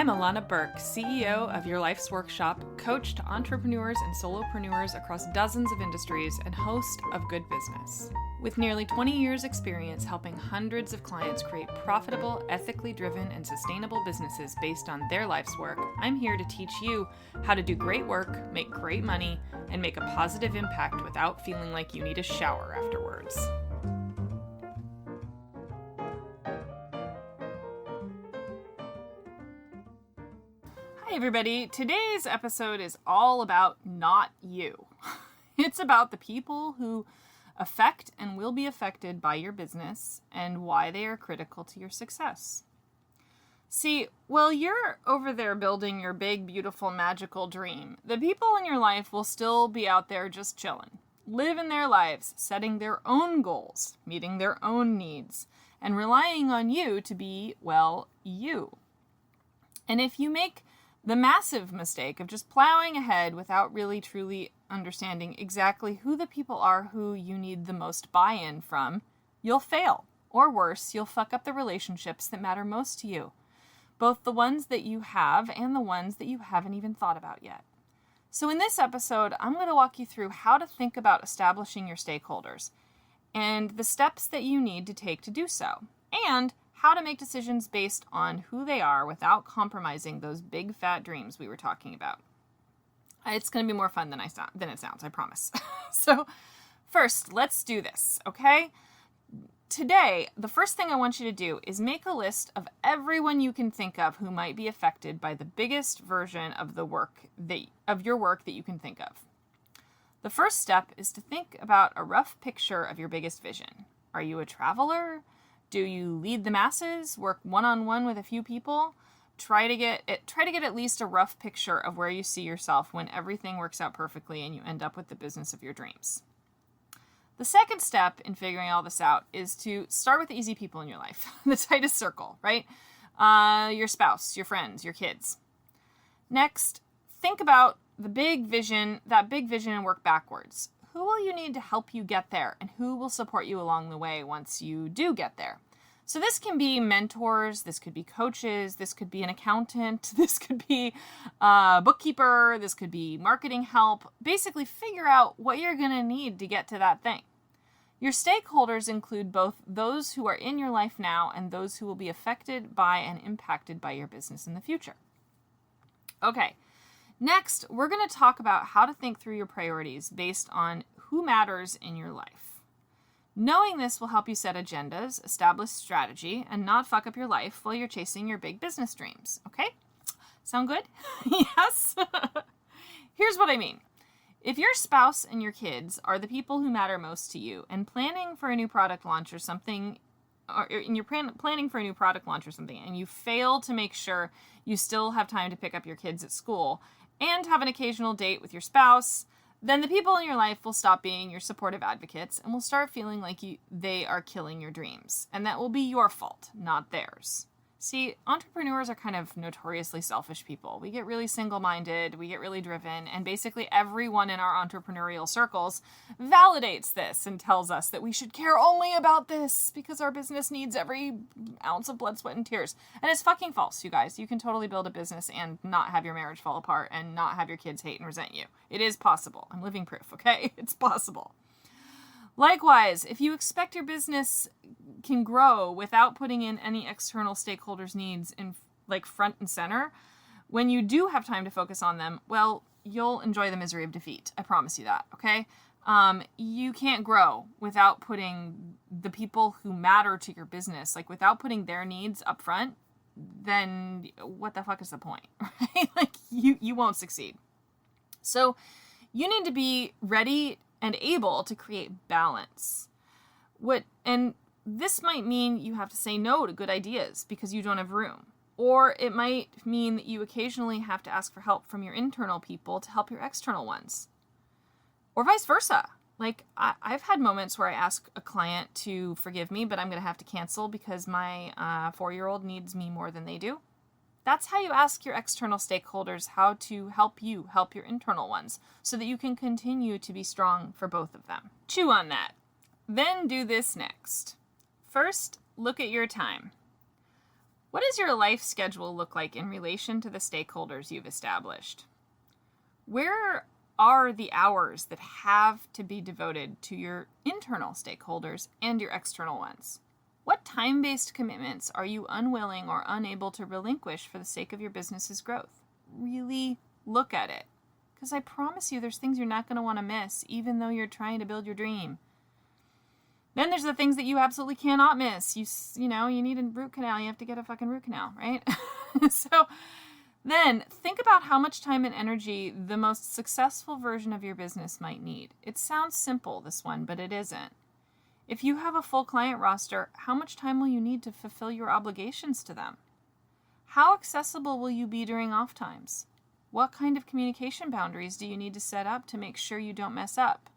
Illana Burk, CEO of Your Life's Workshop, coach to entrepreneurs and solopreneurs across dozens of industries, and host of Good Business. With nearly 20 years' experience helping hundreds of clients create profitable, ethically driven, and sustainable businesses based on their life's work, I'm here to teach you how to do great work, make great money, and make a positive impact without feeling like you need a shower afterwards. Hi everybody, today's episode is all about not you. It's about the people who affect and will be affected by your business and why they are critical to your success. See, while you're over there building your big, beautiful, magical dream, the people in your life will still be out there just chilling, living their lives, setting their own goals, meeting their own needs, and relying on you to be, well, you. And if you make the massive mistake of just plowing ahead without really truly understanding exactly who the people are who you need the most buy-in from, you'll fail. Or worse, you'll fuck up the relationships that matter most to you, both the ones that you have and the ones that you haven't even thought about yet. So in this episode, I'm going to walk you through how to think about establishing your stakeholders and the steps that you need to take to do so, and how to make decisions based on who they are without compromising those big fat dreams we were talking about. It's going to be more fun than it sounds, I promise. So first, let's do this, okay? Today, the first thing I want you to do is make a list of everyone you can think of who might be affected by the biggest version of your work that you can think of. The first step is to think about a rough picture of your biggest vision. Are you a traveler? Do you lead the masses, work one-on-one with a few people? Try to get at least a rough picture of where you see yourself when everything works out perfectly and you end up with the business of your dreams. The second step in figuring all this out is to start with the easy people in your life, the tightest circle, right? Your spouse, your friends, your kids. Next, think about that big vision and work backwards. Who will you need to help you get there, and who will support you along the way once you do get there? So this can be mentors, this could be coaches, this could be an accountant, this could be a bookkeeper, this could be marketing help. Basically, figure out what you're going to need to get to that thing. Your stakeholders include both those who are in your life now and those who will be affected by and impacted by your business in the future. Okay. Next, we're going to talk about how to think through your priorities based on who matters in your life. Knowing this will help you set agendas, establish strategy, and not fuck up your life while you're chasing your big business dreams. Okay? Sound good? Yes? Here's what I mean. If your spouse and your kids are the people who matter most to you, and planning for a new product launch or something, and you fail to make sure you still have time to pick up your kids at school and have an occasional date with your spouse, then the people in your life will stop being your supportive advocates and will start feeling like they are killing your dreams. And that will be your fault, not theirs. See, entrepreneurs are kind of notoriously selfish people. We get really single-minded, we get really driven, and basically everyone in our entrepreneurial circles validates this and tells us that we should care only about this because our business needs every ounce of blood, sweat, and tears. And it's fucking false, you guys. You can totally build a business and not have your marriage fall apart and not have your kids hate and resent you. It is possible. I'm living proof, okay? It's possible. Likewise, if you expect your business can grow without putting in any external stakeholders' needs in front and center, when you do have time to focus on them, well, you'll enjoy the misery of defeat. I promise you that, okay? You can't grow without putting the people who matter to your business, without putting their needs up front, then what the fuck is the point, right? You won't succeed. So you need to be ready and able to create balance. And this might mean you have to say no to good ideas because you don't have room. Or it might mean that you occasionally have to ask for help from your internal people to help your external ones. Or vice versa. I've had moments where I ask a client to forgive me, but I'm going to have to cancel because my 4-year-old needs me more than they do. That's how you ask your external stakeholders how to help you help your internal ones so that you can continue to be strong for both of them. Chew on that. Then do this next. First, look at your time. What does your life schedule look like in relation to the stakeholders you've established? Where are the hours that have to be devoted to your internal stakeholders and your external ones? What time-based commitments are you unwilling or unable to relinquish for the sake of your business's growth? Really look at it, because I promise you there's things you're not going to want to miss, even though you're trying to build your dream. Then there's the things that you absolutely cannot miss. You need a root canal. You have to get a fucking root canal, right? So then think about how much time and energy the most successful version of your business might need. It sounds simple, this one, but it isn't. If you have a full client roster, how much time will you need to fulfill your obligations to them? How accessible will you be during off times? What kind of communication boundaries do you need to set up to make sure you don't mess up?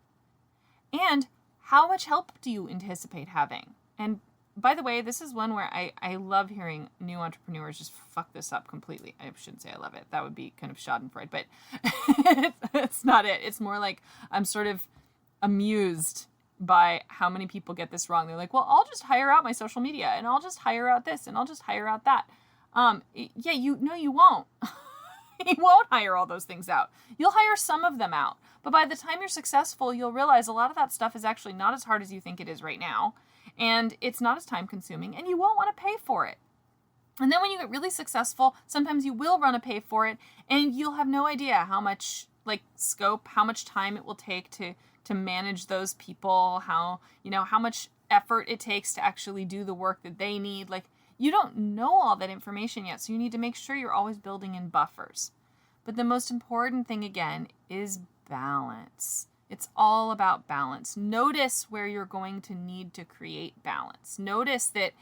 And how much help do you anticipate having? And by the way, this is one where I love hearing new entrepreneurs just fuck this up completely. I shouldn't say I love it. That would be kind of schadenfreude, but it's not it. It's more like I'm sort of amused by how many people get this wrong. They're like, well, I'll just hire out my social media, and I'll just hire out this, and I'll just hire out that. You won't. You won't hire all those things out. You'll hire some of them out. But by the time you're successful, you'll realize a lot of that stuff is actually not as hard as you think it is right now. And it's not as time consuming, and you won't want to pay for it. And then when you get really successful, sometimes you will want to pay for it, and you'll have no idea how much scope, how much time it will take to manage those people, how much effort it takes to actually do the work that they need. You don't know all that information yet, so you need to make sure you're always building in buffers. But the most important thing, again, is balance. It's all about balance. Notice where you're going to need to create balance. Notice that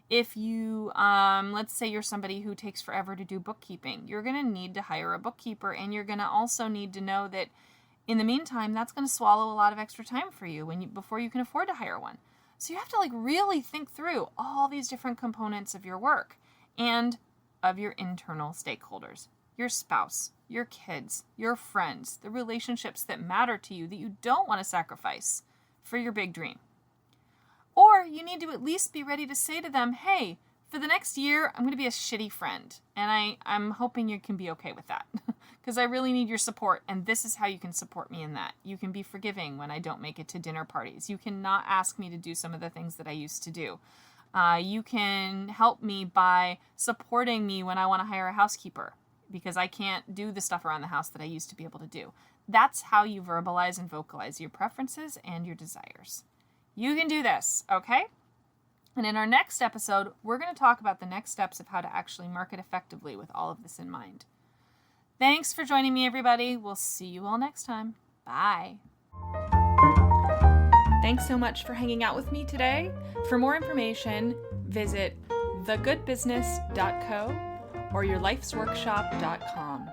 if you, let's say you're somebody who takes forever to do bookkeeping, you're going to need to hire a bookkeeper, and you're going to also need to know that in the meantime, that's going to swallow a lot of extra time for you before you can afford to hire one. So you have to really think through all these different components of your work and of your internal stakeholders, your spouse, your kids, your friends, the relationships that matter to you that you don't want to sacrifice for your big dream. Or you need to at least be ready to say to them, hey, for the next year, I'm going to be a shitty friend. And I'm hoping you can be okay with that because I really need your support. And this is how you can support me in that. You can be forgiving when I don't make it to dinner parties. You cannot ask me to do some of the things that I used to do. You can help me by supporting me when I want to hire a housekeeper because I can't do the stuff around the house that I used to be able to do. That's how you verbalize and vocalize your preferences and your desires. You can do this, okay? And in our next episode, we're going to talk about the next steps of how to actually market effectively with all of this in mind. Thanks for joining me, everybody. We'll see you all next time. Bye. Thanks so much for hanging out with me today. For more information, visit thegoodbusiness.co or yourlifesworkshop.com.